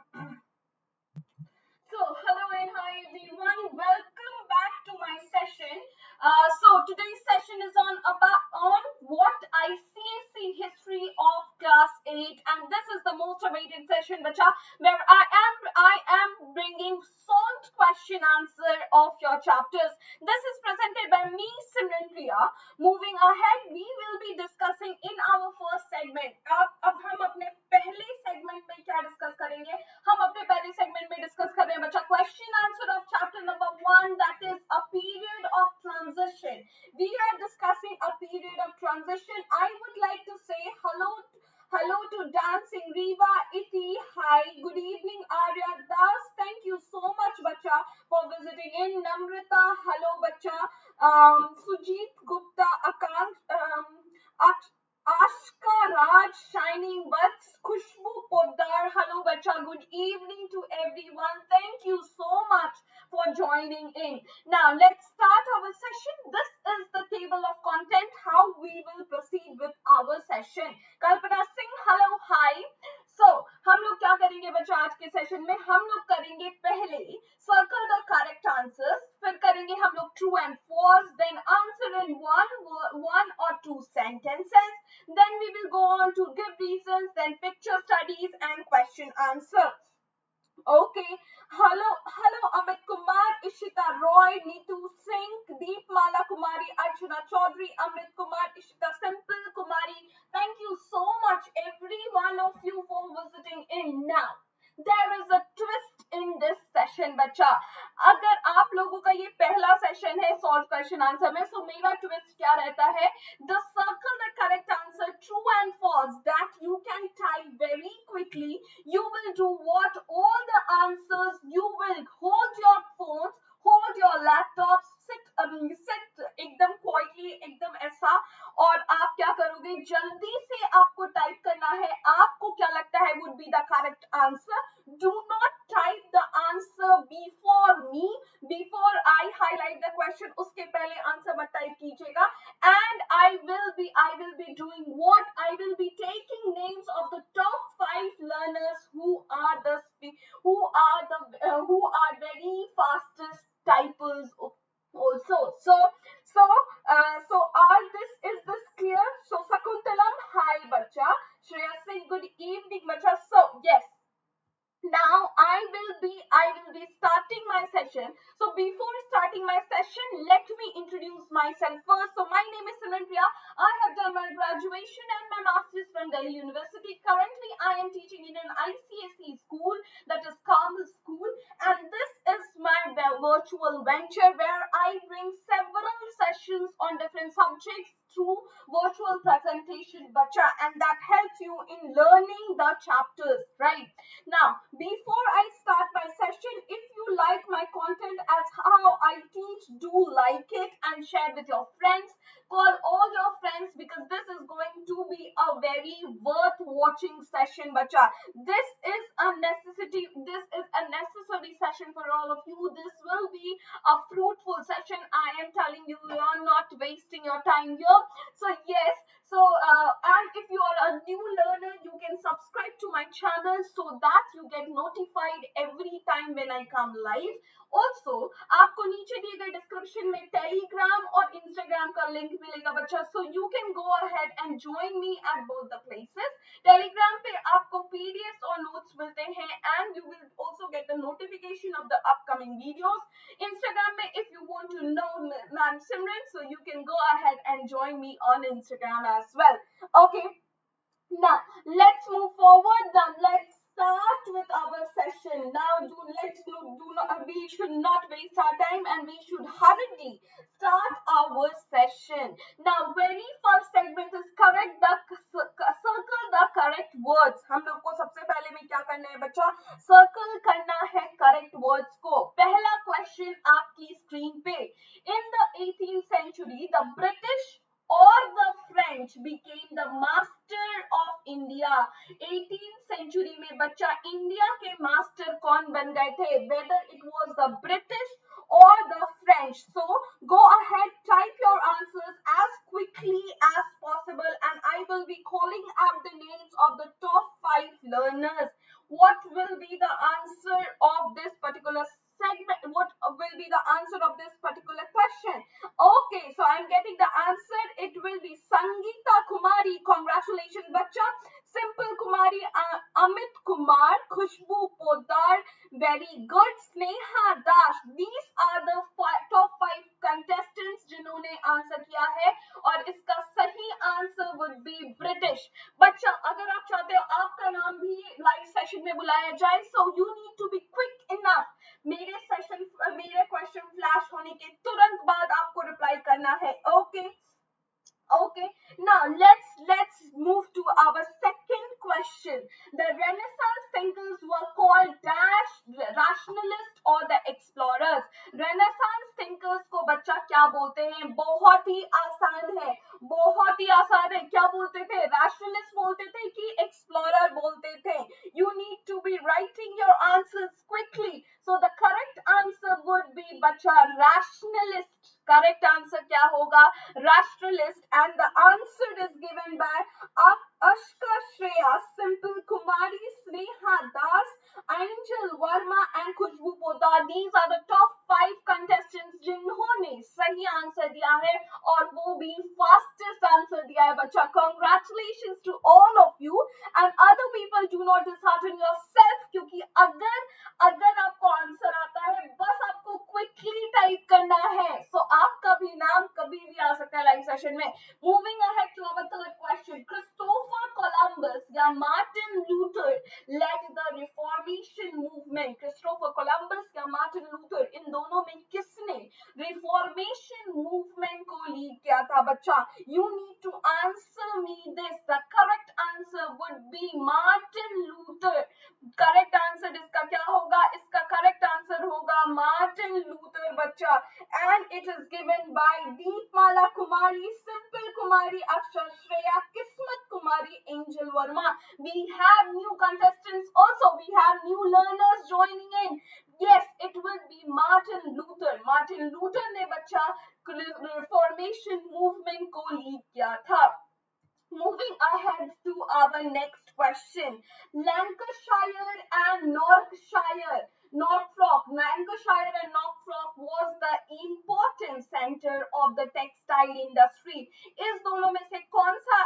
Hello and hi everyone. Welcome back to my session. Today's session is on what ICSE history of class 8, and this is the most awaited session, bacha, where I am bringing solved question answer of your chapters. This is presented by me, Simran Priya. Moving ahead, we will be discussing in our first segment. अब हम अपने पहले segment में क्या discuss करेंगे? हम अपने पहले segment में discuss कर रहे हैं बच्चा question answer of chapter number 1, that is a period of transition. We are discussing a period of transition. I would like to say hello to Dancing Riva Iti. Hi, good evening Arya Das. Thank you so much bacha for visiting in. Namrata, hello bacha. Sujit Gupta, Ashka Raj, Shining Butts, Khushbu Poddar, hello bacha, good evening to everyone. Thank you so much for joining in. Now let's start our session. This is the table of content, how we will proceed with our session. Kalpana Singh, hello, hi. हम लोग क्या करेंगे बच्चा आज के session में? हम लोग करेंगे पहले सर्कल द करेक्ट आंसर्स, फिर करेंगे हम लोग true and false, then answer in one or two sentences, then we will go on to give reasons, then picture studies and question answer. Okay. Hello, Amit Kumar, Ishita Roy, Neetu Singh, Deep Mala Kumari, Archana Chaudhary, Amit Kumar, Ishita Simple Kumari. Thank you so much, every one of you, for visiting in. Now, there is a twist in this session, बच्चा. अगर आप लोगों का ये पहला session है solve question answer में, so मेरा ट्विस्ट क्या रहता है? The circle the correct answer, true and false, that you can type very quickly. You will do what? All the answers, you will hold your phones, hold your laptops, sit एकदम quietly, एकदम ऐसा, और आप क्या करोगे? जल्दी से आपको टाइप करना है. आपको क्या लगता है would be the correct answer? Do not type the answer before me, before I highlight the question. उसके पहले आंसर मत टाइप कीजिएगा. And I will be doing what? I will be taking names of the top 5 learners who are very fastest typers also. All this is this clear? So Sakuntalam, hi bacha. Shreya Singh, good evening bacha. So yes, now I will be starting my session. So before starting my session, let me introduce myself first. So my name is Simran Priya. I have done my graduation and my master's from Delhi University. Currently I am teaching in an ICSE school, that is Carmel School, and this is my virtual venture where I bring several sessions on different subjects through virtual presentation bacha, and that helps you in learning the chapters, right? Now, before I start my session, if you like my content as how I teach, do like it and share with your friends. Call all your friends because this is going to be a very worth watching session, bacha. This is a necessity. This is a necessary session for all of you. This will be a fruitful session. I am telling you, you are not wasting your time here. So yes, and if you are a new learner, you can subscribe to my channel so that you get notified every time when I come live. Also, आपको नीचे दिए गए description में Telegram और Instagram का link मिलेगा बच्चा, so you can go ahead and join me at both the places. Telegram पे आपको PDFs और notes मिलते हैं and you will also get the notification of the upcoming videos. Instagram में if you want to know Ma'am Simran, so you can go ahead and join me on Instagram as well. Okay. Now, let's move forward. Now, let's start with our session. Now, we should not waste our time and we should hurriedly start our session. Now, very first segment is circle the correct words. हम लोग को सबसे पहले में क्या करना है बच्चा? Circle करना है correct words को. पहला question आपकी स्क्रीन पे. In the 18th century, the British or the French became the master of India. 18th century में बच्चा इंडिया के मास्टर कौन बन गए थे? Whether it was the British or the French. So go ahead, type your answers as quickly as possible, and I will be calling out the names of the top 5 learners. What will be the answer of this particular question? Okay, so I'm getting the answer. It will be Sangeeta Kumari. Congratulations, bacha. Simple Kumari, Amit Kumar, Khushbu Podar. Very good. Sneha Dash. These are the top 5 contestants जिन्होंने answer किया है और इसका सही answer would be British. बच्चा अगर आप चाहते हो आपका नाम भी लाइव सेशन में बुलाया जाए, so you need to be quick enough. मेरे क्वेश्चन फ्लैश होने के तुरंत बाद आपको रिप्लाई करना है. Okay, now let's move to our second question. The Renaissance thinkers were called dash rationalist or the explorers. Renaissance thinkers को बच्चा क्या बोलते हैं? बहुत ही आसान है, बहुत ही आसान है. क्या बोलते थे? Rationalist बोलते थे कि explorer बोलते थे? You need to be writing your answers quickly. So the correct answer would be बच्चा rationalist. Correct answer क्या होगा? Rationalist. And the answer is given by Ashka Shreya, Simple Kumari, Sneha Das, Angel Verma and Khushbu Podar. These are the top 5 contestants जिन्होंने सही answer दिया है और वो भी fastest आंसर दिया है बच्चा. Congratulations to all of you and other people. Do not dishearten yourself क्योंकि अगर आपको आंसर आता है बस आपको क्विकली टाइप करना है. So आपका भी नाम कभी भी आ सकता है लाइव सेशन में. Moving ahead to our third question. Christopher Columbus या Martin Luther led the Reformation movement. Christopher Columbus या Martin Luther, इन दोनों में किसने Reformation movement को लीड किया था बच्चा? You need to answer me this. The correct answer would be Martin Luther. Correct answer इसका क्या होगा? इसका correct answer होगा Martin Luther बच्चा. And it is given by Deepmala Kumari, Simple Kumari, Akshay Shreya, Kismat Kumari, Angel Verma. We have new contestants also. We have new learners joining in. Yes, it will be Martin Luther. Martin Luther ने बच्चा Reformation movement को lead किया था. Moving ahead to our next question. Lancashire and Norfolk. Lancashire and Norfolk was the important center of the textile industry. इस दोनों में से कौन सा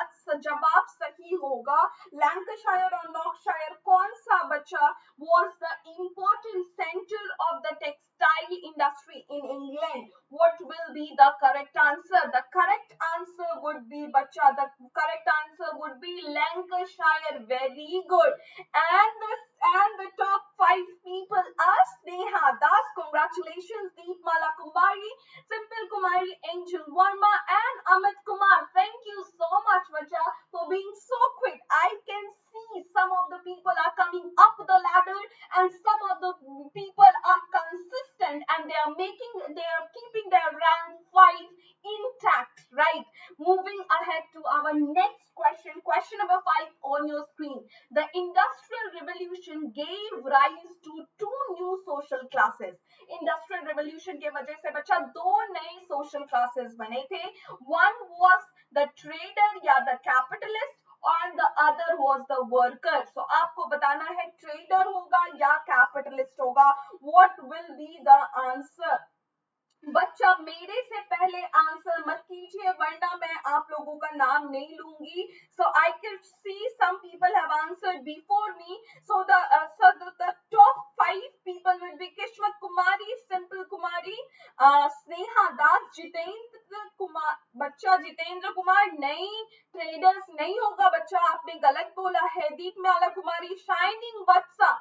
जवाब सही होगा? Lancashire और Norfolk कौन सा बच्चा was the important center of the textile industry in England? What will be the correct answer? The correct answer would be बच्चा. The correct answer would be Lancashire. Very good. And the top 5 people are Sneha Das. Congratulations. Deepmala Kumari, Simple Kumari, Angel Verma and Amit Kumar. Thank you so much bacha for being so quick. I can see some of the people are coming up the ladder and some of the people are consistent and they are keeping their rank 5 intact, right? Moving ahead to our next question. Question number 5 on your screen. The Industrial Revolution gave rise to 2 new social classes. Industrial Revolution के वजह से बच्चा 2 नए social classes बने थे. One was the trader या the capitalist and the other was the worker. So आपको बताना है trader होगा या capitalist होगा. What will be the answer? बच्चा मेरे से पहले आंसर मत कीजिए वरना मैं आप लोगों का नाम नहीं लूंगी. So I can see some people have answered before me. So the top 5 people will be Kishmat Kumari, Simple Kumari, Sneha Das, Jitendra Kumar. बच्चा जितेंद्र कुमार नहीं, ट्रेडर्स नहीं होगा बच्चा, आपने गलत बोला है. दीपमाला कुमारी, shining वत्सा.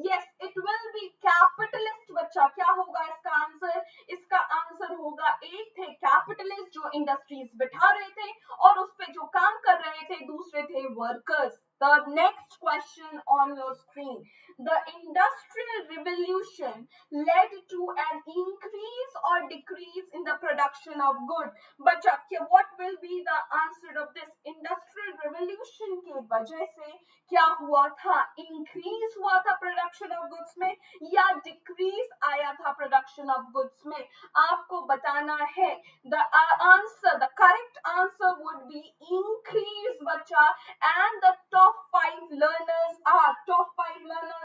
Yes, it will be capitalist बच्चा. क्या होगा इसका आंसर? इसका आंसर होगा एक थे कैपिटलिस्ट जो इंडस्ट्रीज बिठा रहे थे और उस पे जो काम कर रहे थे दूसरे थे workers. The next question on your screen. The Industrial Revolution led to an increase or decrease in the production of goods. बच्चा what will be the answer of this? Industrial Revolution के वजह से क्या हुआ था? Increase हुआ था production of goods में या decrease आया था production of goods में? आपको बताना है. The answer, the correct answer would be increase bacha. And the top 5 learners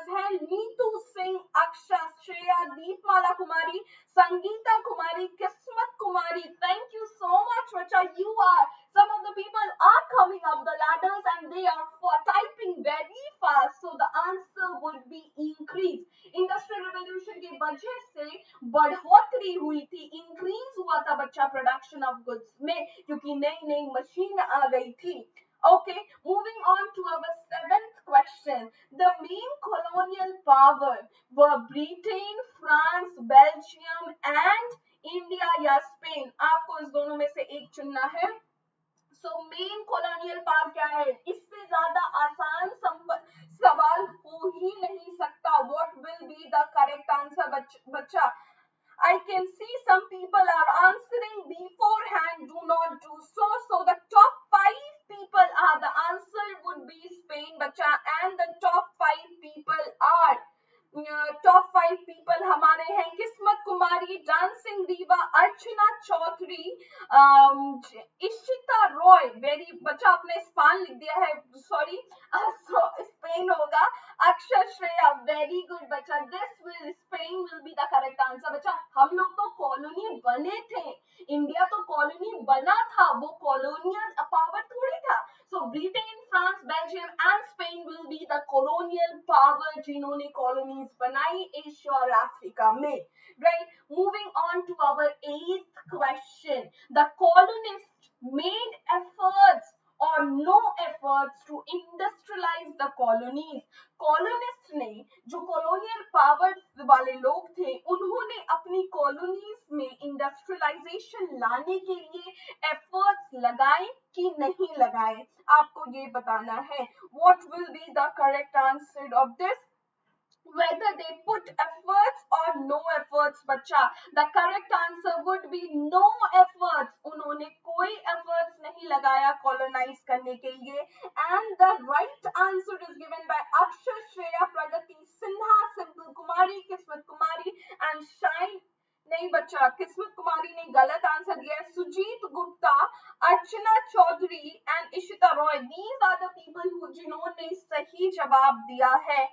हैं नीतू सिंह, अक्षा, श्रेया, दीपमाला कुमारी, संगीता कुमारी, किस्मत कुमारी. Thank you so much bacha. You are some of the people are coming up the ladders and they are typing very fast. So the answer would be increase. Industrial revolution की वजह से बढ़ोतरी हुई थी, increase हुआ था बच्चा production of goods में, क्योंकि नई नई मशीन आ गई थी. Okay, moving on to our seventh question. The main colonial power were Britain, France, Belgium and India या स्पेन. आपको इस दोनों में से एक चुनना है. सो मेन कॉलोनियल पावर क्या है? इससे ज्यादा आसान सवाल हो ही नहीं सकता. What will be the correct answer बच्चा? I can see some people are answering beforehand. Do not do so. So the top 5 people are, the answer would be Spain bacha, and the top 5 people are top 5 people हमारे हैं किस्मत कुमारी, dancing दीवा, अर्चना Chaudhary, Ishita Roy. Very बच्चा आपने Spain लिख दिया है, sorry Spain होगा. अक्षर, श्रेया, वेरी गुड बच्चा. Spain will be the correct answer बच्चा. हम लोग तो कॉलोनी बने थे, इंडिया तो कॉलोनी बना था, वो कॉलोनियल पावर थोड़ी था. So Britain, France, Belgium and Spain will be the colonial power जिन्होंने कॉलोनीज बनाई एशिया और अफ्रीका में. Right, moving on to our 8th question. The colonist made efforts or no efforts to industrialize the colonies. Colonist ने, जो colonial power वाले लोग थे, उन्होंने अपनी कॉलोनीज में इंडस्ट्रियलाइजेशन लाने के लिए एफर्ट्स लगाए कि नहीं लगाए? आपको ये बताना है. What will be the correct answer of this? Whether they put efforts or no efforts बच्चा. The correct answer would be no efforts. उन्होंने कोई efforts नहीं लगाया colonize करने के लिए. And the right answer is given by Akshay, Shreya, Pragati, Sinha, Simple Kumari, Kismet Kumari and Shine. नहीं बच्चा, किस्मत कुमारी ने गलत आंसर दिया है. Sujit Gupta, Archana Chaudhary and Ishita Roy. These are the people who जिन्होंने सही जवाब दिया है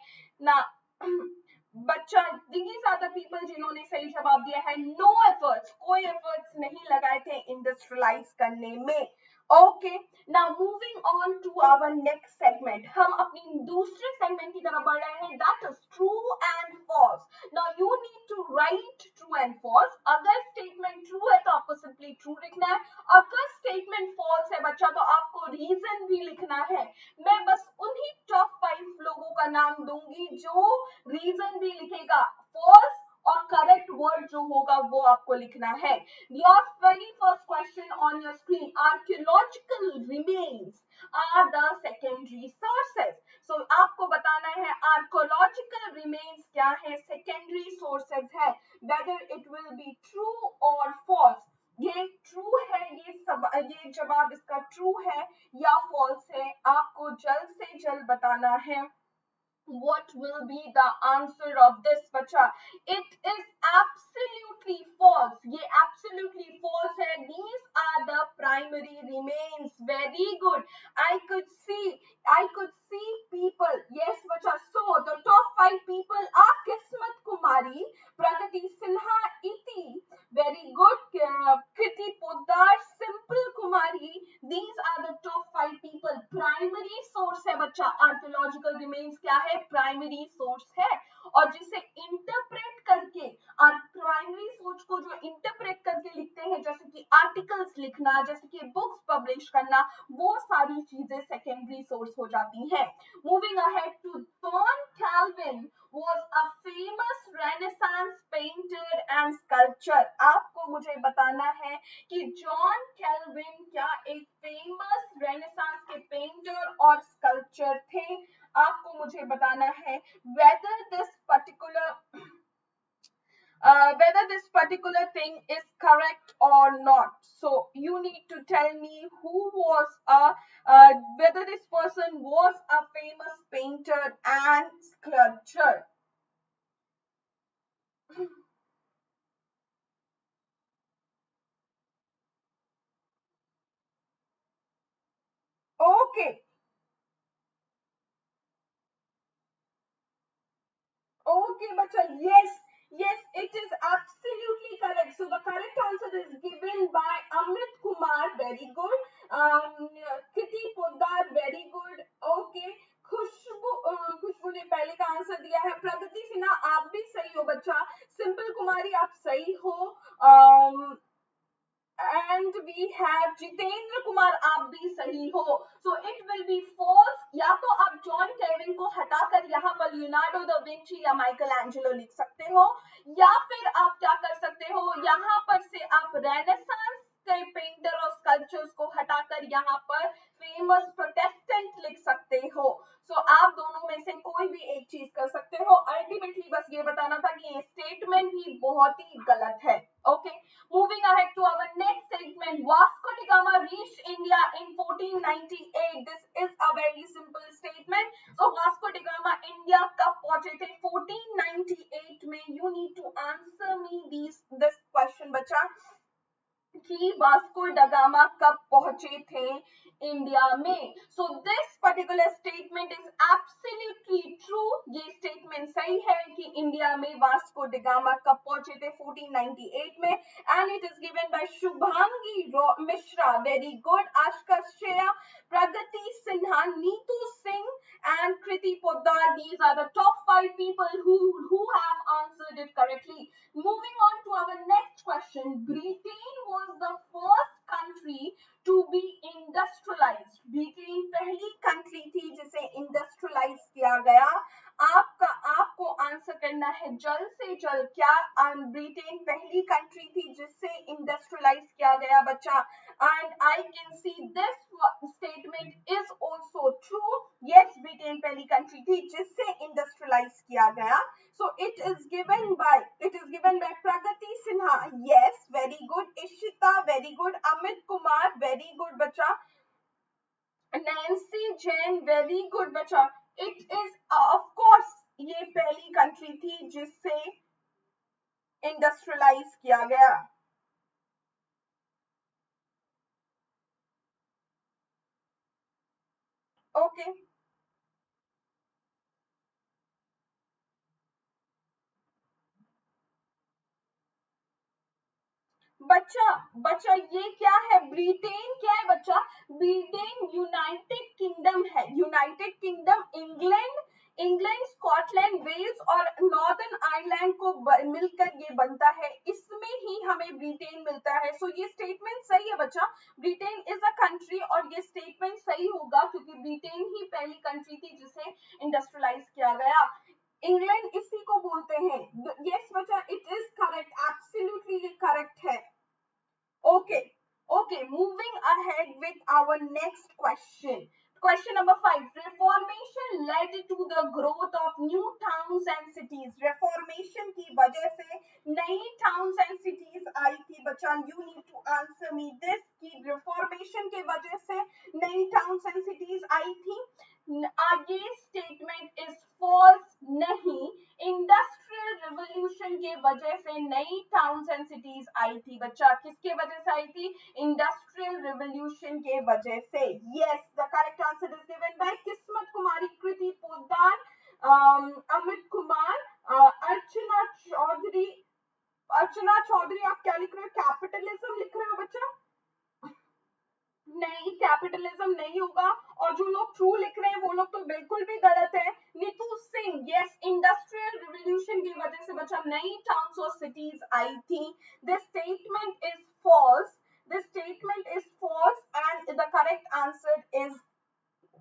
ना बच्चा. these are the people जिन्होंने सही जवाब दिया है. नो एफर्ट्स, कोई एफर्ट्स नहीं लगाए थे इंडस्ट्रियलाइज करने में. Okay, now moving on to our next segment. हम अपनी दूसरे सेगमेंट की तरफ बढ़ रहे हैं, that is true and false. Now you need to write true and false. अगर स्टेटमेंट ट्रू है तो आपको सिंपली ट्रू लिखना है. अगर स्टेटमेंट फॉल्स है बच्चा तो आपको रीजन भी लिखना है. मैं बस उन्हीं टॉप 5 लोगों का नाम दूंगी जो रीजन भी लिखेगा. फॉल्स और करेक्ट वर्ड जो होगा वो आपको लिखना है. Your very first question on your screen. Archaeological remains are the secondary sources. So आपको बताना है आर्कियोलॉजिकल रिमेन्स क्या है, सेकेंडरी सोर्सेस है. Whether it will be true और फॉल्स. ये ट्रू है, ये जवाब इसका ट्रू है या फॉल्स है, आपको जल्द से जल्द बताना है. What will be the answer of this बच्चा? It is absolutely false. ये absolutely false है. These are the primary remains. Very good. I could see people. Yes बच्चा. So the top 5 people are किस्मत कुमारी, प्रगति सिन्हा, इति. Very good. Kriti Poddar, simple Kumari. These are the top 5 people. Primary source है बच्चा. Archaeological remains क्या है? Primary source है. और जिसे इंटरप्रेट करके, प्राइमरी सोर्स को जो इंटरप्रेट करके लिखते हैं, जैसे कि आर्टिकल्स लिखना, जैसे कि बुक्स पब्लिश करना, वो सारी चीजें सेकेंडरी सोर्स हो जाती हैं. Moving ahead to John Calvin was a famous Renaissance painter and sculptor. आपको मुझे बताना है कि जॉन कैल्विन क्या एक फेमस रेनेसांस के पेंटर और स्कल्पचर थे. आपको मुझे बताना है whether this particular thing is correct or not. So you need to tell me whether this person was a famous painter and sculptor. Okay Okay, Bacha. Yes, yes, it is absolutely correct. So the correct answer is given by Amit Kumar. Very good. Kiti Poddar. Very good. Okay. खुशबू ने पहले का answer दिया है. प्रगति सिन्हा आप भी सही हो बच्चा. सिंपल कुमारी आप सही हो. And we have Jitendra Kumar आप भी सही हो. So it will be false. या तो आप जॉन केविन को हटाकर यहाँ पर लियोनार्डो दा विंची या माइकल एंजेलो लिख सकते हो, या फिर आप क्या कर सकते हो, यहाँ पर से आप रेनेसांस के पेंटर और स्कल्पचर्स को हटाकर यहाँ पर फेमस प्रोटेस्टेंट लिख सकते हो. सो आप दोनों में से कोई भी एक चीज कर सकते हो. अल्टीमेटली बस ये बताना था कि ये स्टेटमेंट ही बहुत ही गलत है. Okay, moving ahead to our next segment. Vasco da Gama reached India in 1498. This is a very simple statement. So Vasco da Gama India कब पहुंचे थे 1498 में? You need to answer me this question बच्चा कि Vasco da Gama कब पहुंचे थे India में. So this particular statement is absolutely true. ये स्टेटमेंट सही है कि इंडिया में वास्को ड गामा कब पहुंचे थे 1498 में. And it is given by Shubhangi Mishra. Very good. आशकर्षया, Pragati Sinha, Neetu Singh and Kriti Poddar. These are the top 5 people who have answered it correctly. Moving on to our next question. Britain was the first country to be industrialized. Britain पहली country थी जिसे industrialize किया गया. आपको answer करना है जल्द से जल्द. क्या ब्रिटेन पहली कंट्री थी जिससे इंडस्ट्रियलाइज किया गया बच्चा? And I can see this statement is also true. Yes, Britain पहली कंट्री थी जिससे इंडस्ट्रियलाइज किया गया. So it is given bye Pragati Sinha. Yes, very good. Ishita, very good. Amit Kumar, very good बच्चा. नैन्सी जैन, वेरी गुड बच्चा. इट इज ऑफ कोर्स ये पहली country थी जिससे इंडस्ट्रियलाइज किया गया. ओके बच्चा, बच्चा ये क्या है? ब्रिटेन क्या है बच्चा? ब्रिटेन यूनाइटेड किंगडम है. United Kingdom England, Scotland, Wales और नॉर्दर्न आयरलैंड को मिलकर ये बनता है. इसमें ही हमें ब्रिटेन मिलता है. सो ये स्टेटमेंट सही है बच्चा. ब्रिटेन इज अ कंट्री और ये स्टेटमेंट सही होगा क्योंकि ब्रिटेन ही पहली कंट्री थी जिसे इंडस्ट्रियलाइज किया गया. इंग्लैंड इसी को बोलते हैं. यस बच्चा, it is correct. Absolutely correct है. Okay, okay, moving ahead with our next question. Question number 5. Reformation led to the growth of new towns and cities. Reformation की वजह से नई towns and cities आई थी बच्चा. You need to answer me this कि reformation के वजह से नई towns and cities आई थी. ये स्टेटमेंट इज फॉल्स. नहीं, इंडस्ट्रियल रिवॉल्यूशन के वजह से नई टाउन्स एंड सिटीज आई थी बच्चा. किसके वजह से आई थी? इंडस्ट्रियल रिवॉल्यूशन के वजह से. Yes, the correct answer is given bye किस्मत कुमारी, कृति पोद्दार, अमित कुमार, अर्चना चौधरी. अर्चना चौधरी आप क्या लिख रहे हो? कैपिटलिज्म लिख रहे हो बच्चा? नहीं, कैपिटलिज्म नहीं होगा. और जो लोग ट्रू लिख रहे हैं वो लोग तो बिल्कुल भी गलत है. Neetu Singh, yes, industrial revolution की वजह से बच्चा नई टाउन्स और सिटीज आई थी. This statement is false. This statement is false and the correct answer is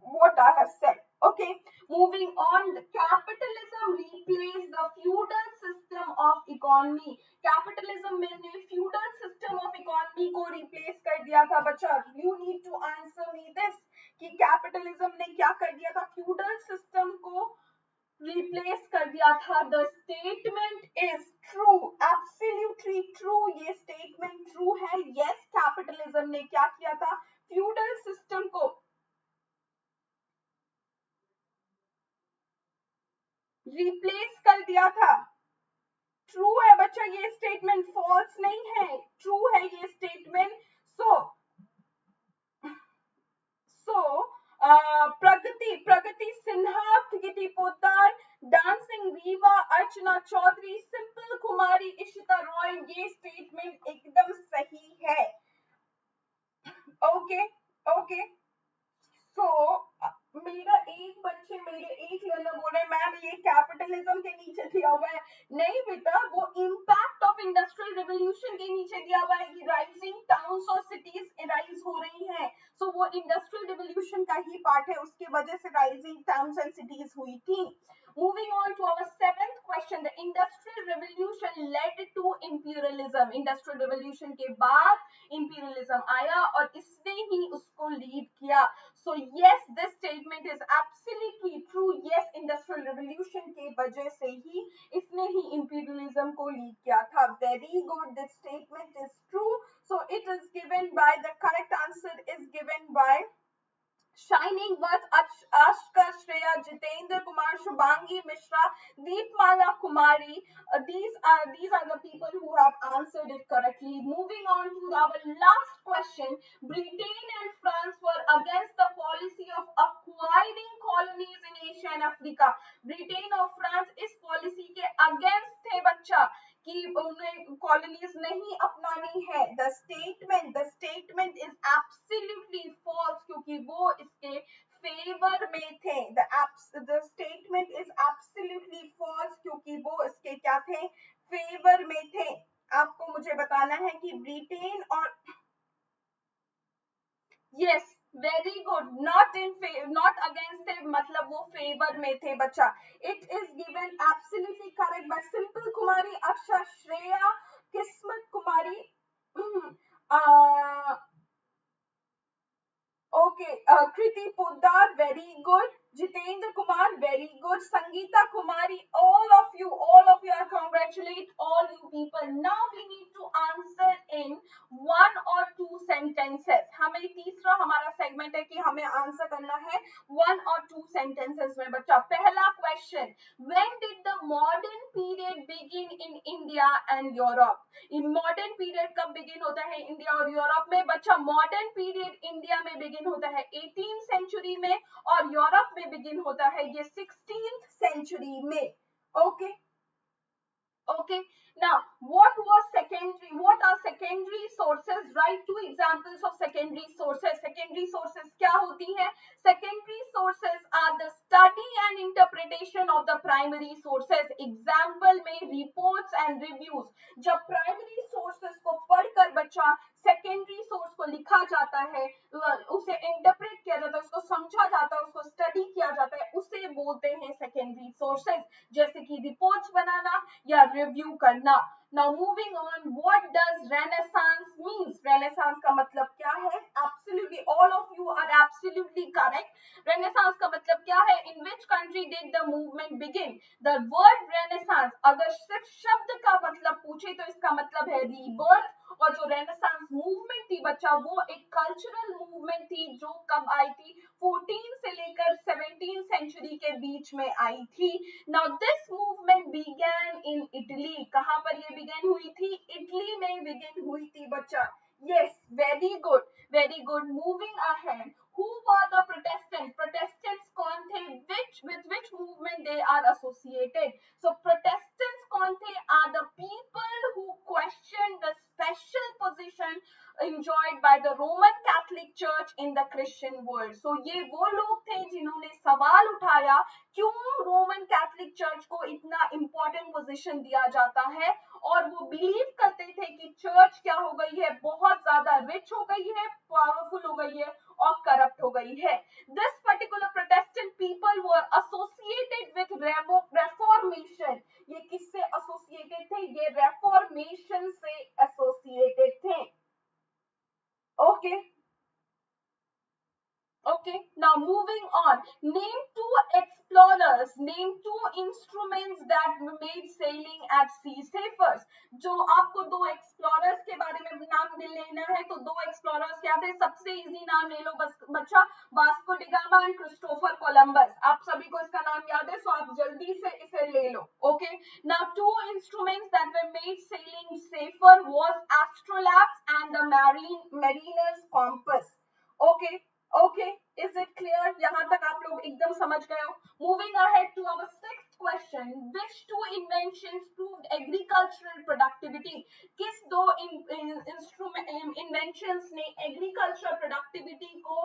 what I have said. Okay, moving on. Capitalism replaced the feudal system of economy. Capitalism ने feudal system of economy को replace कर दिया था बच्चा. You need to answer me this कि capitalism ने क्या कर दिया था? feudal system को replace कर दिया था. The statement is true, absolutely true. ये statement true है. Yes, capitalism ने क्या किया था? feudal system को रिप्लेस कर दिया था. ट्रू है बच्चा, ये स्टेटमेंट फॉल्स नहीं है. ट्रू है ये स्टेटमेंट. सो कुमारी इशिता रॉय, ये स्टेटमेंट एकदम सही है। Okay okay. सो मेरा एक बच्चे मेरे एक लर्नर बोल रहे मैम ये कैपिटलिज्म के नीचे दिया हुआ है। नहीं बेटा, वो इम्पैक्ट ऑफ इंडस्ट्रियल रिवोल्यूशन के नीचे दिया हुआ है कि राइजिंग टाउन्स और सिटीज राइज हो रही हैं। सो वो इंडस्ट्रियल रिवोल्यूशन का ही पार्ट है, उसके वजह से राइजिंग टाउन्स एंड सिटीज हुई थी। Moving on to our seventh question, the industrial revolution led to imperialism. Industrial revolution के बाद imperialism आया और इसने ही उसको लीड किया। So yes, this statement is absolutely true. Yes, industrial revolution के वजह से ही इसने ही imperialism को लीड किया था। Very good, this statement is true. So it is given by, the correct answer is given by Shining Worth, Ashka Shreya, Jitendra Kumar, Shubhangi Mishra, Deepmala Kumari. These are the people who have answered it correctly. Moving on to our last question. Britain and France were against the policy of acquiring colonies in Asia and Africa. Britain और France इस policy के against थे बच्चा कि उन्हें colonies नहीं अपनानी है। The statement is absolutely false, क्योंकि वो इसके फेवर में थे। The statement is absolutely false, क्योंकि वो इसके क्या थे, फेवर में थे। आपको मुझे बताना है कि ब्रिटेन और yes, very good, not against थे, मतलब वो फेवर में थे बच्चा। It is given absolutely correct by Simple Kumari, Aksha Shreya, Kismat Kumari, okay, Kriti Poddar, very good, Jitendra Kumar, very good, Sangeeta Kumari, all of you I congratulate all you people. Now we need to answer in one or two sentences. हमें तीसरा हमारा segment है कि हमें answer करना है one or two sentences में बच्चा। पहला question, when did the modern period begin in India and Europe? Modern period कब बिगिन होता है इंडिया और यूरोप में बच्चा? मॉडर्न पीरियड इंडिया में बिगिन होता है 18th सेंचुरी में और यूरोप में बिगिन होता है ये 16th सेंचुरी में। Okay okay, now what are secondary sources? Write two examples of secondary sources. Secondary sources क्या होती हैं? Secondary sources are the study and interpretation of the primary sources. Example में reports and reviews. जब primary sources को पढ़कर बच्चा secondary source को लिखा जाता है, उसे interpret किया जाता है, उसको समझा जाता है, उसको study किया जाता है, उसे बोलते हैं secondary sources, जैसे कि reports बनाना या review करना। Now moving on, what does Renaissance means? Renaissance का मतलब क्या है? Absolutely, all of you are absolutely correct. Renaissance का मतलब क्या है? In which country did the movement begin? The word Renaissance, अगर सिर्फ शब्द का मतलब पूछे तो इसका मतलब है rebirth, और जो Renaissance movement थी बच्चा, वो एक कल्चरल मूवमेंट थी जो कब आई थी? 14 से लेकर 17 सेंचुरी के बीच में आई थी। Now this movement began in Italy. कहाँ पर ये बिगेन हुई थी? इटली में बिगेन हुई थी बच्चा। Yes, very good, very good. Moving ahead, who were the Protestants? Protestants कौन थे? With which movement they are associated? So Protestants कौन थे? Are the people who question the special position enjoyed by the Roman Catholic Church in the Christian world. So ये वो लोग थे जिन्होंने सवाल उठाया क्यों रोमन कैथलिक चर्च को इतना इंपॉर्टेंट पोजीशन दिया जाता है, और वो बिलीव करते थे कि चर्च क्या हो गई है, बहुत ज्यादा रिच हो गई है, पावरफुल हो गई है और करप्ट हो गई है। This particular Protestant people were associated with reformation. ये किससे एसोसिएटेड थे? ये रेफॉर्मेशन से एसोसिएटेड थे। Okay, now moving on. Name two explorers, name two instruments that made sailing at sea safer. जो आपको दो एक्सप्लोरर्स के बारे में नाम लेना है तो दो एक्सप्लोरर्स क्या थे? सबसे इजी नाम ले लो बस बच्चा, Vasco da Gama and Christopher Columbus. आप सभी को इसका नाम याद है, सो आप जल्दी से इसे ले लो। Okay, now two instruments that were made sailing safer was astrolabes and the mariners compass. Okay okay, is it clear? यहाँ तक आप लोग एकदम समझ गए हो? Moving ahead to our sixth question, which two inventions proved agricultural productivity? किस दो इन्वेंशंस ने एग्रीकल्चर प्रोडक्टिविटी को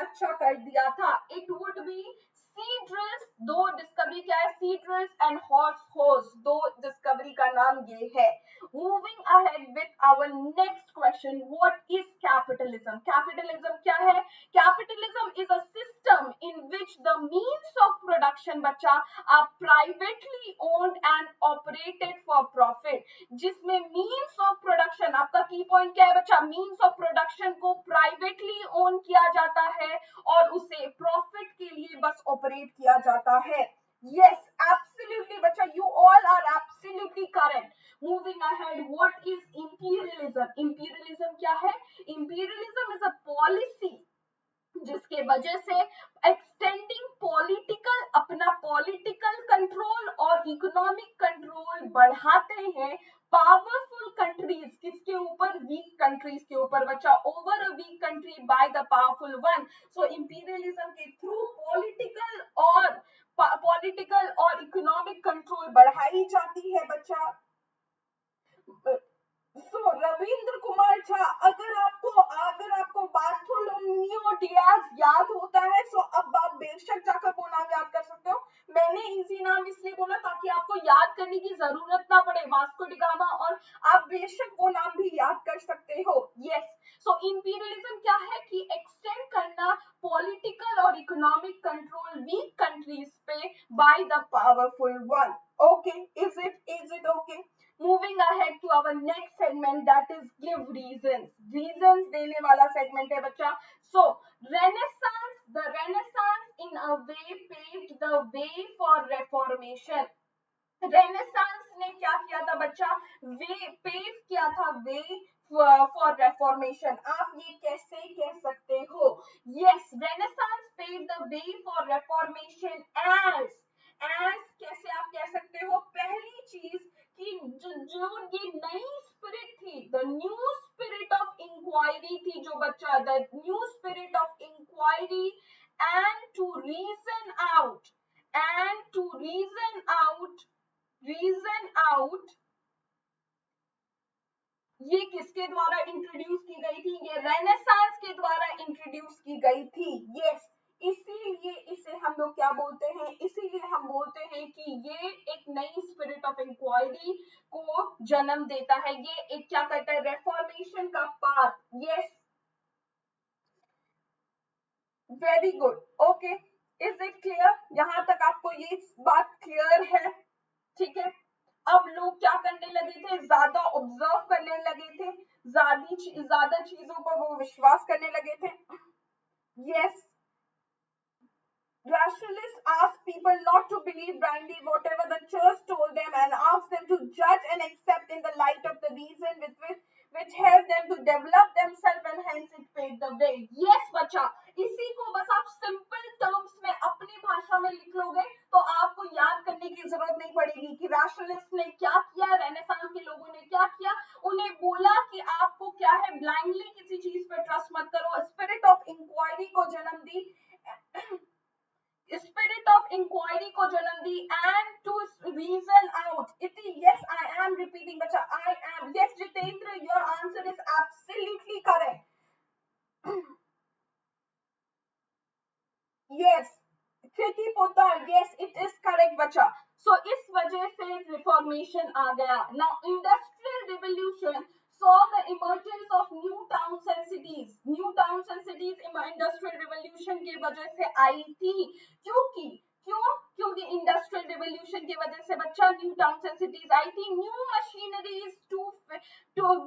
अच्छा कर दिया था? It would be seed drills, दो डिस्कवरी क्या है, सीड ड्रिल्स एंड हॉर्स होस, दो डिस्कवरी का नाम ये है। Moving ahead with our next question, what is capitalism? Capitalism क्या है? Capitalism is a system in which the means of production बच्चा are privately owned and operated for profit, जिसमें मीन्स ऑफ प्रोडक्शन, आपका की पॉइंट क्या है बच्चा? Means of production को प्राइवेटली ओन किया जाता है और उसे प्रॉफिट के लिए बस ऑपरेट किया जाता है। Yes, absolutely, bacha. You all are absolutely correct. Moving ahead, what is imperialism? Imperialism क्या है? Imperialism is a policy जिसके वजह से एक्सटेंडिंग पॉलिटिकल, अपना पॉलिटिकल कंट्रोल और इकोनॉमिक कंट्रोल बढ़ाते हैं पावरफुल कंट्रीज, किसके ऊपर? वीक कंट्रीज के ऊपर बच्चा, over a week country by the powerful one. So imperialism के थ्रू पॉलिटिकल और इकोनॉमिक कंट्रोल बढ़ाई जाती है बच्चा। रविंद्र कुमार झा, अगर आपको बार्थोलोम्यू डियाज याद होता है तो अब आप बेशक जाकर वो नाम याद कर सकते हो। मैंने इजी नाम इसलिए बोला ताकि आपको याद करने की जरूरत ना पड़े, वास्को डी गामा, और आप बेशक वो नाम भी याद कर सकते हो। यस, सो इंपीरियलिज्म क्या है कि एक्सटेंड करना पॉलिटिकल और इकोनॉमिक कंट्रोल वीक कंट्रीज पे by the powerful one. Okay, is it okay? Moving ahead to our next segment, that is give reasons. Reasons देने वाला segment है बच्चा. So the Renaissance in a way paved the way for Reformation. Renaissance ने क्या किया था बच्चा? वे pave किया था वे फॉर रेफॉर्मेशन। आप ये कैसे कह सकते हो? Yes, renaissance pave the way for reformation age कैसे आप कह सकते हो? पहली चीज कि जो ये नई स्पिरिट थी, the new spirit of inquiry थी जो बच्चा, the new spirit of inquiry and to reason out ये किसके द्वारा इंट्रोड्यूस की गई थी? ये रेनेसांस के द्वारा इंट्रोड्यूस की गई थी। यस, इसीलिए इसे हम लोग क्या बोलते हैं? इसीलिए हम बोलते हैं कि ये एक नई स्पिरिट ऑफ इंक्वायरी को जन्म देता है। ये एक क्या करता है? रेफॉर्मेशन का part. Yes, very good, okay, is it clear? यहां तक आपको ये बात क्लियर है? ठीक है, अब लोग क्या करने लगे थे? ज्यादा ऑब्जर्व करने लगे थे, ज्यादा चीजों पर वो विश्वास करने लगे थे। Yes, rationalists asked people not to believe blindly whatever the church told them and asked them to judge and accept in the light of the reason which helped them to develop themselves and hence it paved the way. Yes बच्चा, इसी को बस आप simple terms में अपनी भाषा में लिख लोगे तो आपको याद करने की जरूरत नहीं पड़ेगी कि रैशनलिस्ट ने क्या किया, रेनेसांस के लोगों ने क्या किया। उन्हें बोला कि आपको क्या है, ब्लाइंडली किसी चीज पर ट्रस्ट मत करो। स्पिरिट ऑफ इंक्वायरी को जन्म दी, spirit of inquiry को जन्म दी and to reason out. Yes, I am repeating बच्चा, I am. Yes, Jitendra, your answer is absolutely correct. Yes, Kriti Poddar, yes, it is correct बच्चा. So इस वजह से reformation आ गया. Now industrial revolution saw the emergence of new towns and cities. New towns and cities industrial revolution की वजह से आई थी। क्योंकि इंडस्ट्रियल रिवोल्यूशन की वजह से बच्चा न्यू टाउन्स एंड सिटीज आई थी। न्यू मशीनरीज टू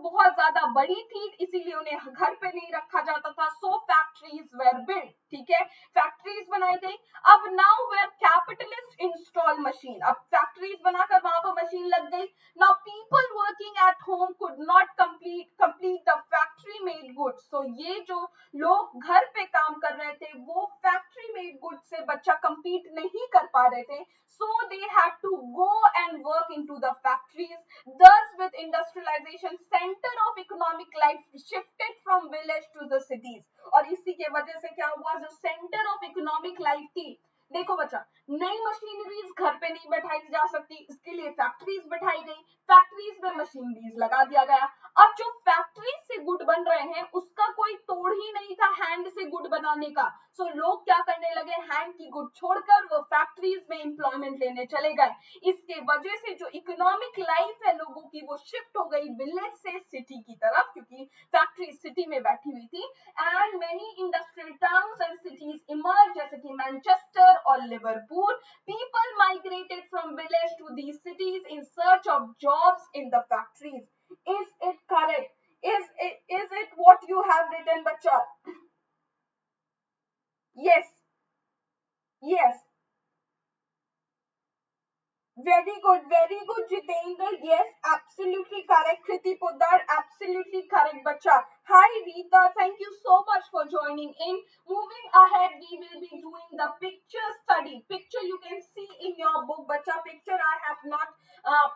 बहुत ज्यादा बड़ी थी, इसीलिए उन्हें घर पे नहीं रखा जाता था। सो फैक्ट्रीज वेर बिल्ड, ठीक है, फैक्ट्रीज बनाई गई। अब now where capitalist install machine, अब फैक्ट्रीज बनाकर वहां पर मशीन लग गई। Now people working at home could not complete the factory made goods. So ये जो लोग घर पे काम कर रहे थे वो फैक्ट्री मेड गुड्स से बच्चा compete नहीं कर पा रहे थे। So they had to go and work into the factories. Thus, with industrialization, center of economic life shifted from village to the cities. और इसी के वजह से क्या हुआ, जो center of economic life थी देखो बच्चा, नई मशीनरीज घर पे नहीं बैठाई जा सकती, इसके लिए फैक्ट्रीज बैठाई गई, फैक्ट्रीज में मशीनरीज लगा दिया गया। अब जो फैक्ट्रीज से गुड बन रहे हैं उसका कोई तोड़ ही नहीं था हैंड से गुड बनाने का। सो लोग क्या करने लगे, हैंड की गुड छोड़कर वो फैक्ट्रीज में एम्प्लॉयमेंट लेने चले गए। इसके वजह से जो इकोनॉमिक लाइफ है लोगों की वो शिफ्ट हो गई विलेज से सिटी की तरफ, क्योंकि फैक्ट्री सिटी में बैठी हुई थी। And many industrial towns and cities emerge, जैसे कि मैनचेस्टर और Liverpool. People migrated from village to these cities in search of jobs in the factories. Is it correct? Is it what you have written, bacha? Yes, yes. Very good, Jitendra. Yes, absolutely correct. Kriti Poddar, absolutely correct, bacha. Hi, Rita. Thank you so much for joining in. Moving ahead, we will be doing the picture study. Picture you can see in your book, bacha. Picture I have not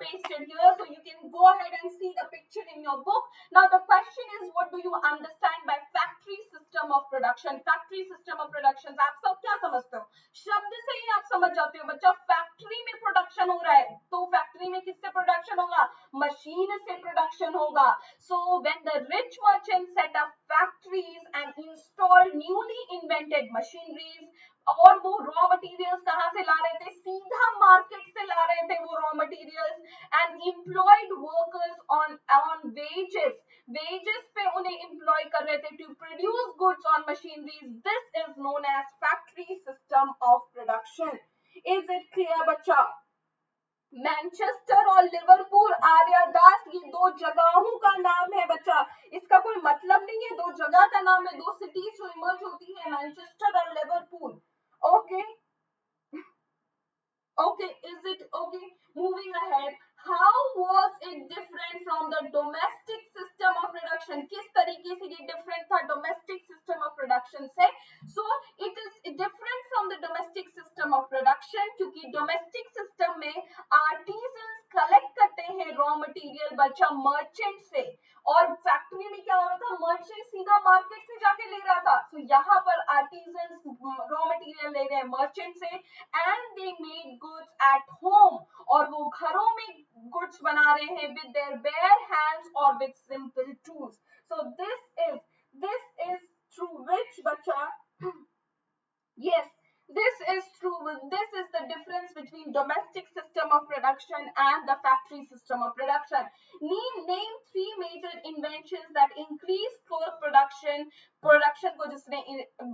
pasted here, so you can go ahead and see the picture in your book. Now, the question is, what do you understand by factory system of production? Factory system of production. आप सब क्या समझते हो? शब्द से ही आप समझ जाते हो बच्चा, फैक्ट्री में प्रोडक्शन हो रहा है तो फैक्ट्री में किससे प्रोडक्शन होगा? मशीन से प्रोडक्शन होगा। So when the rich merchant set up factories and install newly invented machineries, और वो रॉ मटेरियल्स कहां से ला रहे थे? सीधा मार्केट से ला रहे थे वो raw materials, and employed workers on wages पे उन्हें एम्प्लॉय कर रहे थे to produce goods on machineries. This is known as factory system of production. Is it clear बच्चा? मैनचेस्टर और लिवरपूल, आर्यदास, ये दो जगहों का नाम है बच्चा। इसका कोई मतलब नहीं है, दो जगह का नाम है, दो सिटीज जो इमर्ज होती है, मैनचेस्टर और Liverpool. Okay, okay, is it okay? Moving ahead, how was it different from the domestic system of production? किस तरीके से ये different था domestic system of production से? So it is different from the domestic system of production क्योंकि domestic system में artisans collect करते हैं raw material बच्चा merchant से, और फैक्ट्री में क्या हो रहा था? मर्चेंट सीधा मार्केट से जाके ले रहा था। तो यहाँ पर आर्टिजन रॉ मटेरियल ले रहे हैं मर्चेंट से, and they made goods at home, और वो घरों में गुड्स बना रहे हैं विद देयर बेयर हैंड्स और with simple tools. So this is through which बच्चा, yes, this is true. This is the difference between domestic system of production and the factory system of production. Name three major inventions that increase production को जिसने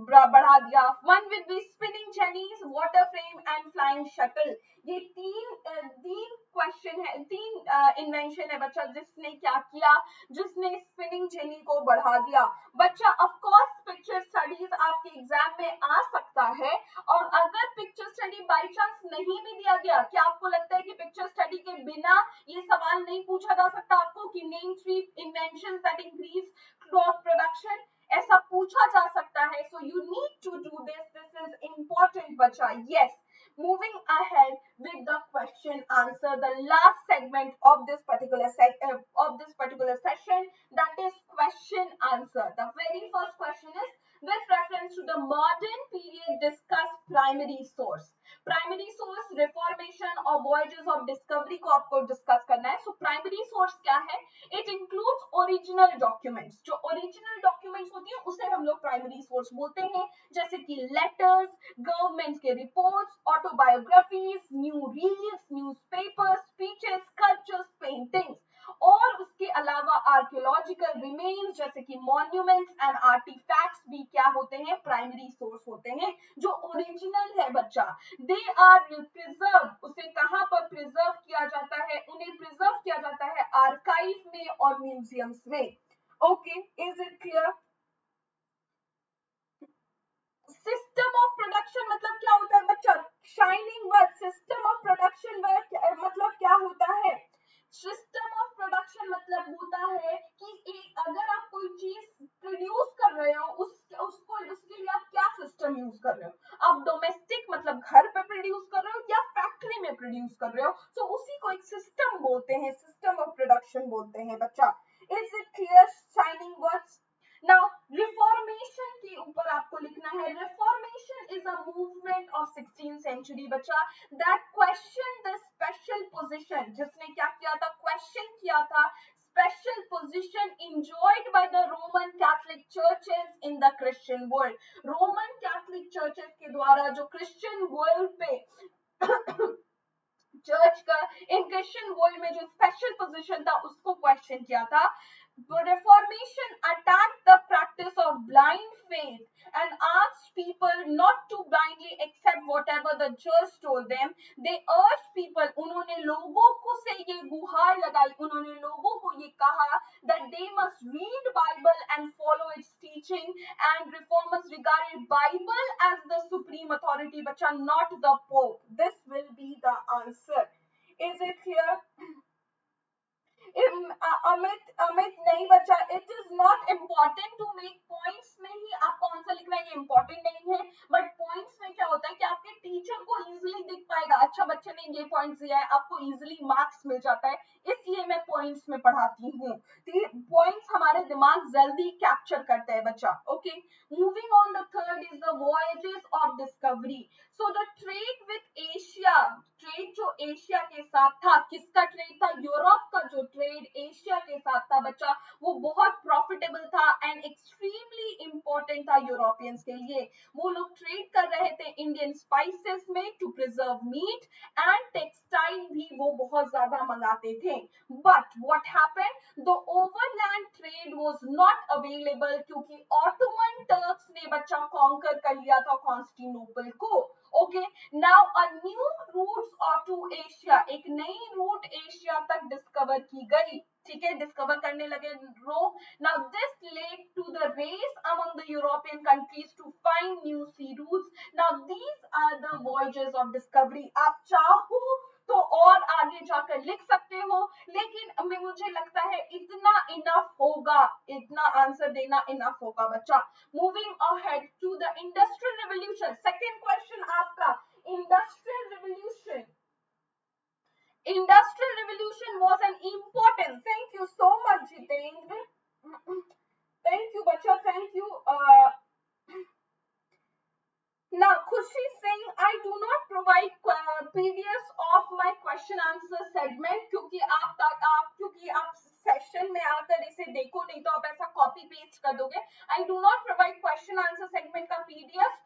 बढ़ा दिया। One will be spinning jennies, water frame and flying shuttle. ये तीन question है, तीन invention है बच्चा जिसने क्या किया, जिसने स्पिनिंग जेनी को बढ़ा दिया। बच्चा ऑफ कोर्स पिक्चर स्टडीज आपके एग्जाम में आ सकता है, और अगर पिक्चर स्टडी बाय चांस नहीं भी दिया गया, क्या आपको लगता है कि पिक्चर स्टडी के बिना ये सवाल नहीं पूछा जा सकता आपको कि name three inventions that increase crop production? ऐसा पूछा जा सकता है। So you need to do this is important बच्चा। Yes, moving ahead with the question answer, the last segment of this particular session, that is question answer. The very first question is, with reference to the modern period, discuss primary source. Primary source, reformation और voyages of discovery को आपको discuss करना है। So primary source क्या है? It includes original documents. जो original documents होती है उसे हम लोग प्राइमरी सोर्स बोलते हैं, जैसे कि लेटर्स, गवर्नमेंट के reports, autobiographies, new reels, newspapers, speeches, sculptures, paintings, और उसके अलावा आर्कियोलॉजिकल रिमेन्स जैसे कि मॉन्यूमेंट्स एंड आर्टिफैक्ट्स भी क्या होते हैं? प्राइमरी सोर्स होते हैं जो ओरिजिनल है बच्चा। दे आर प्रिजर्व, उसे कहां पर प्रिजर्व किया जाता है? उन्हें प्रिजर्व किया जाता है आर्काइव में और म्यूजियम्स में। Okay, is it clear? System of production मतलब क्या होता है बच्चा? Shining word. System of production मतलब क्या होता है? सिस्टम ऑफ प्रोडक्शन मतलब होता है कि अगर आप कोई चीज प्रोड्यूस कर रहे हो उसको उसके लिए आप क्या सिस्टम यूज कर रहे हो? आप डोमेस्टिक मतलब घर पे प्रोड्यूस कर रहे हो या फैक्ट्री में प्रोड्यूस कर रहे हो, तो उसी को एक सिस्टम बोलते हैं, सिस्टम ऑफ प्रोडक्शन बोलते हैं बच्चा। Is it clear? Shining words. Now reformation के ऊपर आपको लिखना है reformation is a movement of 16th century बच्चा that question the special position, जिसने क्या किया था, क्वेश्चन किया था special position enjoyed by the Roman Catholic churches in the Christian world. Roman Catholic churches के द्वारा जो Christian world पे चर्च का इन क्रिश्चियन वर्ल्ड में जो स्पेशल पोजीशन था उसको क्वेश्चन किया था. Reformation attacked the practice of blind faith and asked people not to blindly accept whatever the church told them. They urged people, उन्होंने लोगों को से ये गुहार लगाई, उन्होंने लोगों को ये कहा that they must read Bible and follow its teaching, and reformers regarded Bible as the supreme authority, बच्चा, not the Pope. This will be the answer. Is it clear? Amit नहीं बच्चा, it is not important to make points में ही आपको answer लिखना है, ये important नहीं है, बट पॉइंट्स में क्या होता है कि आपके टीचर को इजीली दिख पाएगा, अच्छा बच्चे ने ये पॉइंट्स दिया है, आपको इजीली मार्क्स मिल जाता है, इसलिए मैं पॉइंट्स में पढ़ाती हूँ. पॉइंट्स हमारे दिमाग जल्दी कैप्चर करते हैं बच्चा. Okay, moving on, the third is the voyages of discovery. So the trade with Asia, trade जो एशिया के साथ था, किसका ट्रेड था, यूरोप का जो ट्रेड एशिया के साथ था बच्चा, वो बहुत प्रॉफिटेबल था एंड एक्सट्रीमली इंपॉर्टेंट था यूरोपियंस के लिए. वो लोग ट्रेड कर रहे थे इंडियन स्पाइसेस में to preserve meat, and textile भी वो बहुत ज्यादा मंगाते थे. But what happened, the overland trade was not available क्योंकि ऑटोमन टर्क्स ने बच्चा कॉन्कर कर लिया था कॉन्स्टेंटिनोपल को. Okay, now a new routes to Asia, एक नई रूट एशिया तक डिस्कवर की गई. ठीक है, डिस्कवर करने लगे लोग. Now this led to the race among the European countries to find new sea routes. Now these are the voyages of discovery. आप चाहो तो और आगे जाकर लिख सकते हो, लेकिन मुझे लगता है इतना इनफ होगा, इतना आंसर देना इनफ होगा बच्चा. Moving ahead to the industrial revolution. Second question आपका, industrial revolution. Industrial revolution was an important. Thank you so much, Jitendra. Thank you, bacha. Thank you. Now, Khushi Singh, I do not provide PDFs of my question answer segment क्योंकि आप session में आकर इसे देखो, नहीं तो आप ऐसा कॉपी पेस्ट कर दोगे. I do not provide question answer segment का PDF.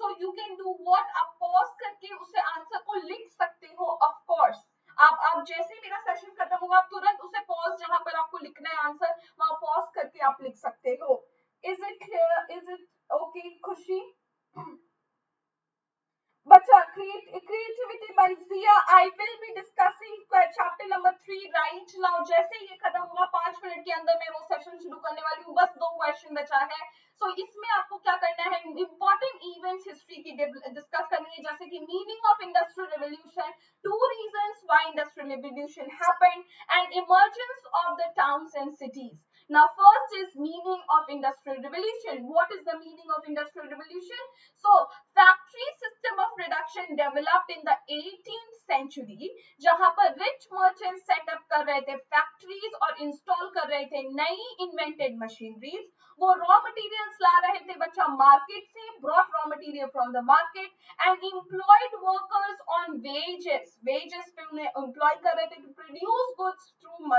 So you can do what, आप पॉज करके उसे आंसर को लिख सकते हो. ऑफ कोर्स आप जैसे ही मेरा सेशन खत्म होगा आप तुरंत उसे पॉज, जहां पर आपको लिखना है आंसर, वहां पॉज करके आप लिख सकते हो. Is it clear? Is it okay खुशी? बच्चा, creativity by Zia. I will be discussing chapter number 3 right now. जैसे ये खत्म होगा 5 मिनट के अंदर मैं वो सेशन शुरू करने वाली हूँ. बस 2 क्वेश्चन बचा है. सो इसमें आपको क्या करना है, इंपॉर्टेंट इवेंट्स हिस्ट्री की डिस्कस करनी है, जैसे कि meaning of industrial revolution, 2 reasons why industrial revolution happened, and emergence of the towns and cities. Now first is meaning of industrial revolution. What is the meaning of industrial revolution? So factory system of production developed in the 18th century, जहां पर rich merchants set up कर रहे थे factories और install कर रहे थे नई invented machineries. वो raw materials ला रहे थे बच्चा market से, brought raw material from the market and employed workers on wages पे उन्हें employ कर रहे थे to produce goods through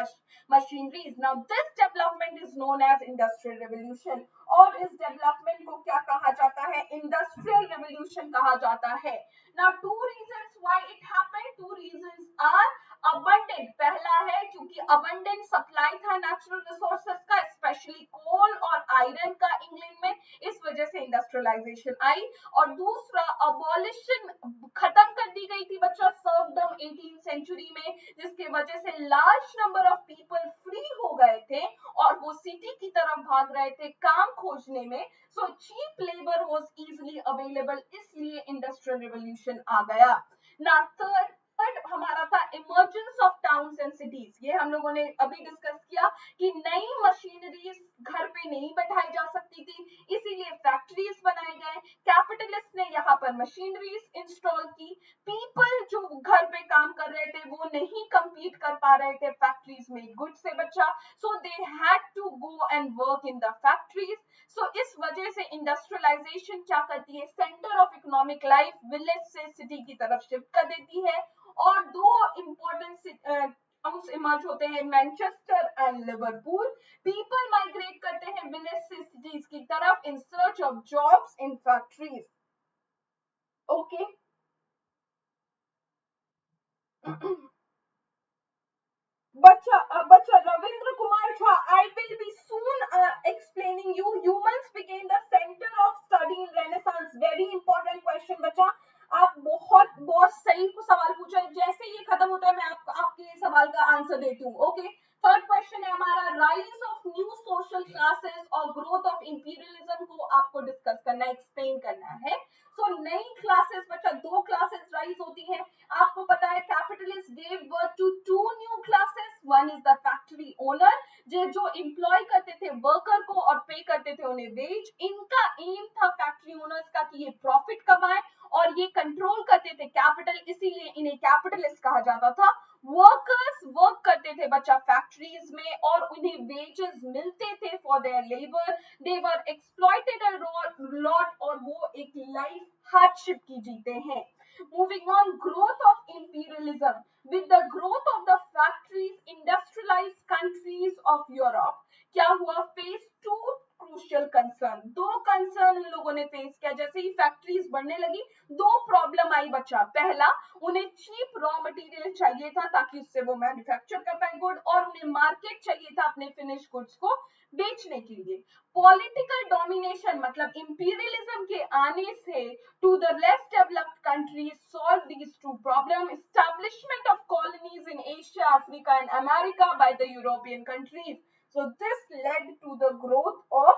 machineries. Now this development is known as industrial revolution, और इस डेवलपमेंट को क्या कहा जाता है, इंडस्ट्रियल रिवॉल्यूशन कहा जाता है. Now 2 reasons why it happened. 2 reasons are abundant. पहला है क्योंकि abundant सप्लाई था नेचुरल रिसोर्सेज का, स्पेशली कोल और आयरन का इंग्लैंड में, इस वजह से इंडस्ट्रियलाइजेशन आई. और दूसरा, अबॉलिशन खत्म कर दी गई थी बच्चा सर्वडम 18th सेंचुरी में, जिसके वजह से large number of people free हो गए थे और वो सिटी की तरफ भाग रहे थे काम खोजने में. So cheap labour was easily available, इसलिए इंडस्ट्रियल रिवॉल्यूशन आ गया. ना थर्ड हमारा था emergence of towns and cities. ये हम लोगों ने अभी डिस्कस किया कि नई मशीनरीज घर पे नहीं बैठाई जा सकती थी, इसीलिए फैक्ट्रीज बनाए गए. कैपिटलिस्ट ने यहाँ पर पर मशीनरीज इंस्टॉल की। पीपल जो घर पे काम कर रहे थे वो नहीं compete कर पा रहे थे फैक्ट्रीज में गुड्स से बच्चा, so they had to go and work in the factories. so इस वजह से इंडस्ट्रियलाइजेशन क्या करती है, centre of economic life village से सिटी की तरफ शिफ्ट कर देती है। और दो इंपॉर्टेंट टाउन्स इमर्ज होते हैं, Manchester and Liverpool. People migrate करते हैं विलेज से सिटीज की तरफ इन search of jobs in factories. Okay बच्चा Ravindra Kumar Jha, I will be soon explaining you. Humans became the center of study in Renaissance. Very important question बच्चा, आप बहुत बहुत सही सवाल पूछा है। जैसे ये खत्म होता है मैं आपके सवाल का आंसर देती हूँ। ओके, थर्ड क्वेश्चन है हमारा, rise of new social classes और ग्रोथ ऑफ इंपीरियलिज्म को आपको डिस्कस करना है, एक्सप्लेन करना है। सो नई क्लासेस बच्चा, दो क्लासेस राइज होती है। आपको पता है capitalist gave birth to two new classes, one is the factory owner, जो एम्प्लॉय करते थे वर्कर को और पे करते थे उन्हें वेज। इनका एम था फैक्ट्री ओनर्स का कि ये प्रॉफिट कमाए और ये कंट्रोल करते थे कैपिटल, इसीलिए इन्हें कैपिटलिस्ट कहा जाता था। वर्कर्स वर्क करते थे बच्चा फैक्ट्रीज में और उन्हें वेजेस मिलते थे for their labour. They were exploited a lot और वो एक लाइफ हार्डशिप की जीते हैं। Moving on, growth of imperialism. With the growth of the factories, industrialized countries of Europe, क्या हुआ, फेस टू क्रूशियल कंसर्न, दो कंसर्न उन लोगों ने फेस किया। जैसे ही फैक्ट्रीज बढ़ने लगी दो प्रॉब्लम आई बच्चा। पहला, उन्हें चीप रॉ मटेरियल चाहिए था ताकि उससे वो मैन्युफैक्चर कर पाए गुड, और उन्हें मार्केट चाहिए था अपने फिनिश गुड्स को बेचने के लिए। पॉलिटिकल डोमिनेशन मतलब इंपीरियलिज्म के आने से to the less developed countries solve these two problems, establishment of colonies in Asia, Africa and America by the European countries. So this led to the growth of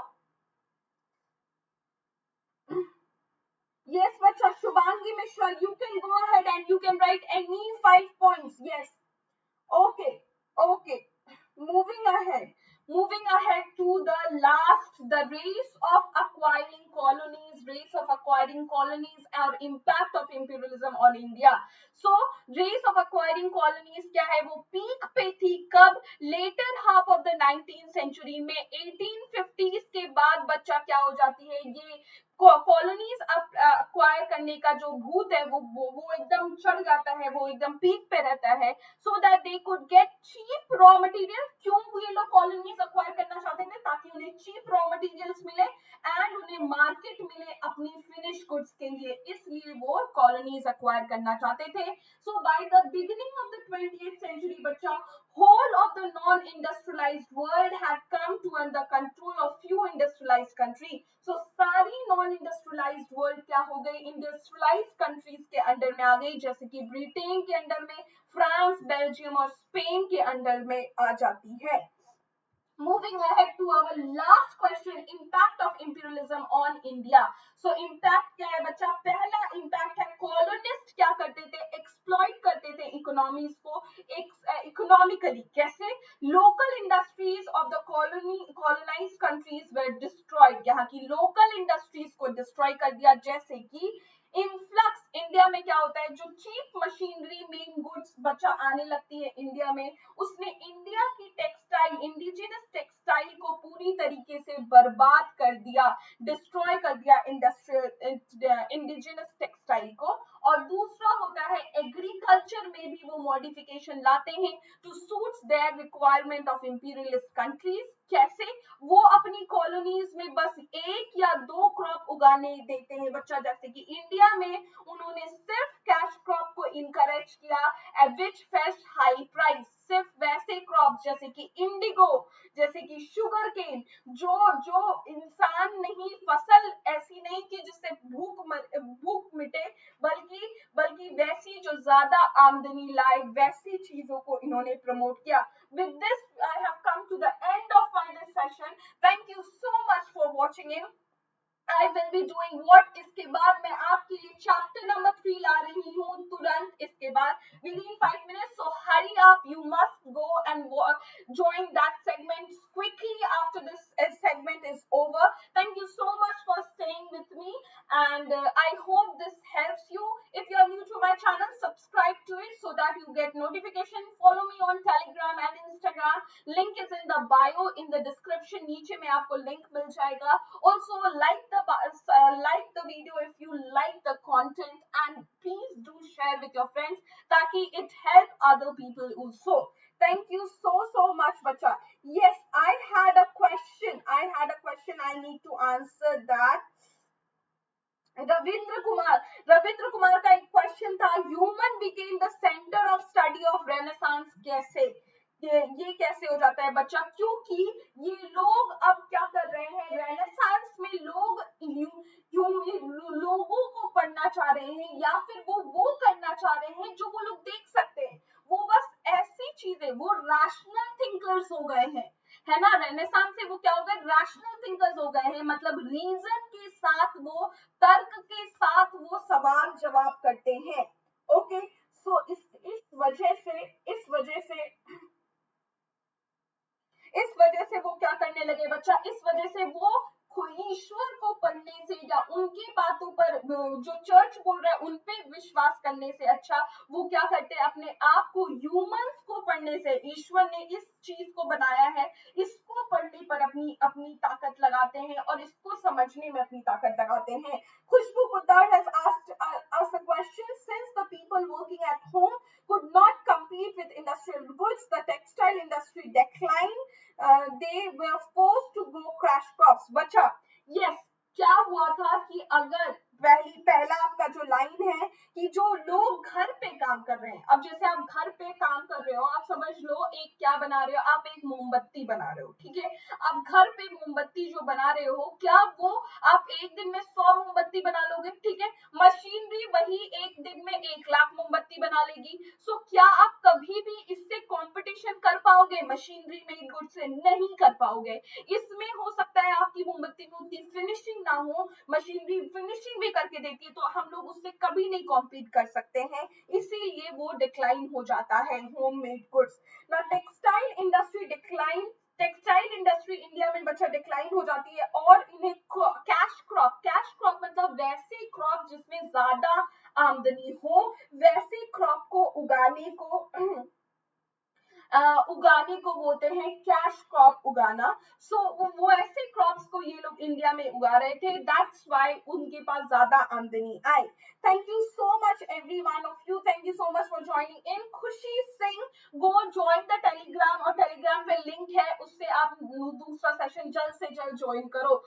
yes bacha, Shubhangi Mishra, you can go ahead and you can write any 5 points. Yes, okay, okay. Moving ahead, moving ahead to the last, the race of acquiring colonies, race of acquiring colonies or impact of imperialism on India. So race of acquiring colonies क्या है, वो peak पे थी कब, later half of the 19th century में। 1850s के बाद बच्चा क्या हो जाती है, ये कॉलोनीज अक्वायर करने का जो भूत है वो एकदम चढ़ जाता है, वो एकदम पीक पे रहता है। So that they could get cheap raw material. क्यों ये लोग कॉलोनीज अक्वायर करना चाहते थे, ताकि उन्हें चीप रॉ मटेरियल्स मिले एंड उन्हें मार्केट मिले अपनी फिनिश गुड्स के लिए, इसलिए वो कॉलोनीज अक्वायर करना चाहते थे। So by the beginning of the 20th century बच्चा, whole of the non-industrialized world had come to under control of few industrialized countries. So सारी non-industrialized world क्या हो गई, industrialized countries के अंडर में आ गई, जैसे कि ब्रिटेन के अंडर में, फ्रांस, बेल्जियम और स्पेन के अंडर में आ जाती है। Moving ahead to our last question, impact of imperialism on India. So impact क्या है बच्चा, पहला impact है colonist क्या करते थे, exploit करते थे economies को economically। कैसे, local industries of the colonized countries were destroyed, यहाँ की local industries को destroy कर दिया। जैसे कि इन्फ्लक्स, इंडिया में क्या होता है, जो चीप मशीनरी मेन गुड्स बच्चा आने लगती है इंडिया में, उसने इंडिया की टेक्सटाइल, इंडिजिनस टेक्सटाइल को पूरी तरीके से बर्बाद कर दिया, डिस्ट्रॉय कर दिया इंडस्ट्रियल इंडिजिनस टेक्सटाइल को। और दूसरा होता है एग्रीकल्चर में भी वो मॉडिफिकेशन लाते हैं to suits their requirement of imperialist countries. कैसे, वो अपनी कॉलोनीज में बस एक या दो क्रॉप उगाने देते हैं बच्चा। जैसे कि इंडिया में उन्होंने सिर्फ कैश क्रॉप को इनकरेज किया, विच फेस्ट हाई प्राइस। सिर्फ वैसे क्रॉप जैसे कि इंडिगो, जैसे कि शुगर केन, जो जो इंसान नहीं, फसल ऐसी नहीं कि जिससे भूख मिटे, बल्कि वैसी जो ज्यादा आमदनी लाए, वैसी चीजों को इन्होंने प्रमोट किया। With this, I have come to the end of my this session. Thank you so much for watching in. I will be doing what इसके बाद मैं आपके लिए chapter number 3 ला रही हूँ तुरंत इसके बाद, within 5 minutes. So hurry up, you must go and join that segment quickly after this segment is over. Thank you so much for staying with me, and I hope this notification, follow me on Telegram and Instagram. Link is in the bio, in the description. नीचे में आपको link मिल जाएगा. Also like the video if you like the content, and please do share with your friends ताकि it help other people also. Thank you so much, bacha. Yes, I had a question. I need to answer that. Ravindra Kumar का एक question था, human became the centre of study of renaissance कैसे? ये कैसे हो जाता है बच्चा? क्योंकि ये लोग अब क्या कर रहे हैं, रेनेसांस में लोगों को पढ़ना चाह रहे हैं, या फिर वो करना चाह रहे हैं जो वो लोग देख सकते हैं. वो बस ऐसी चीजें, वो रैशनल थिंकर्स हो गए हैं, है ना. रेनेसांस से वो क्या हो गए, रैशनल थिंकर्स हो गए हैं. मतलब रीजन के साथ, वो तर्क के साथ वो सवाल जवाब करते हैं. ओके, सो इस वजह से वो क्या करने लगे बच्चा, इस वजह से वो ईश्वर को पढ़ने से या उनकी बातों पर जो चर्च बोल रहा है उन पे विश्वास करने से अच्छा वो क्या करते हैं, अपने आप को, ह्यूमंस को पढ़ने से, ईश्वर ने इस चीज को बनाया है, इसको पढ़ने पर अपनी ताकत लगाते हैं और इसको समझने में अपनी ताकत लगाते हैं. खुशबू Poddar has asked us a question. Since the people working at home could not compete with industrial goods, the textile industry declined. They were forced to grow cash crops. बच्चा, yes, क्या हुआ था कि अगर पहला आपका जो लाइन है कि जो लोग घर पे काम कर रहे हैं, अब जैसे आप घर पे काम कर रहे हो, आप समझ लो एक क्या बना रहे हो, आप एक मोमबत्ती बना रहे हो, ठीक है. आप घर पे मोमबत्ती जो बना रहे हो, क्या वो आप एक दिन में 100 मोमबत्ती बना लोगे? ठीक है. मशीनरी वही एक दिन में 1 लाख मोमबत्ती बना लेगी. सो क्या आप कभी भी इससे कंपटीशन कर पाओगे? मशीनरी मेड गुड से नहीं कर पाओगे. इसमें हो सकता है आपकी मोमबत्ती में उतनी फिनिशिंग ना हो, मशीनरी फिनिशिंग भी करके देती है, तो हम लोग उससे कभी नहीं कॉम्पीट कर सकते हैं, इसीलिए वो डिक्लाइन हो जाता है होममेड गुड्स. ना टेक्सटाइल इंडस्ट्री इंडिया में बच्चा डिक्लाइन हो जाती है, और इन्हें कैश क्रॉप मतलब वैसे क्रॉप जिसमें ज्यादा आमदनी हो, वैसे क्रॉप को उगाने को बोलते हैं कैश क्रॉप उगाना. सो वो ऐसे क्रॉप्स को ये लोग इंडिया में उगा रहे थे, दैट्स व्हाई उनके पास ज्यादा आमदनी आई. Thank you so much every one of you, thank you so much for joining in. Khushi Singh, go join the Telegram, और टेलीग्राम पे लिंक है, उससे आप दूसरा सेशन जल्द से जल्द ज्वाइन करो.